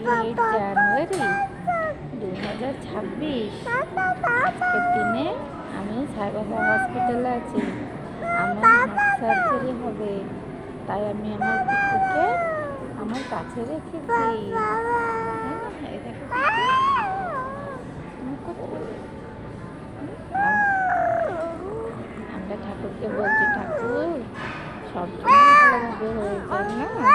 জানুয়ারি 2026 আজকের দিনে আমি সাইবাবা হসপিটালে আছি। আমার হার্ট সার্জারি হবে, তাই আমি আমার পিকুকে আমার কাছে রেখেছি। এই দেখো আমরা ঠাকুরকে বলছি, ঠাকুর সব ভালোভাবে হয়ে যায় না।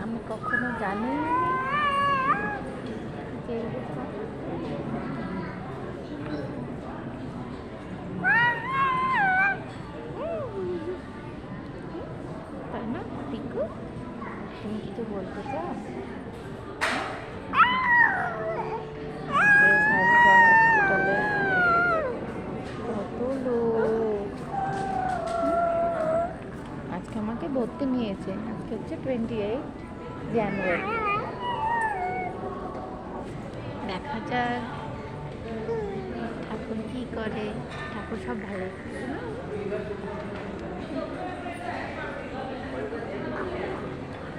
আমি কখনো জানি যে তাই না পিকু, তুমি কিছু বলতে চাও? হসপিটালে কত লোক আজকে আমাকে ভর্তি নিয়েছে। আজকে হচ্ছে 28 জানুয়ারি। দেখা যাক ঠাকুর কী করে। ঠাকুর সব ভালো।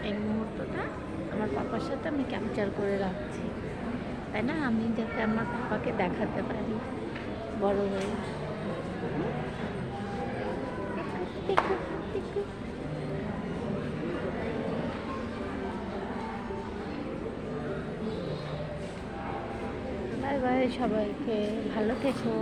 এই মুহূর্তটা আমার পাপার সাথে আমি ক্যাপচার করে রাখছি, তাই না? আমি যাতে আমার পাপাকে দেখাতে পারি বড় হয়ে। বাই বাই, সবাইকে ভালো থেকো।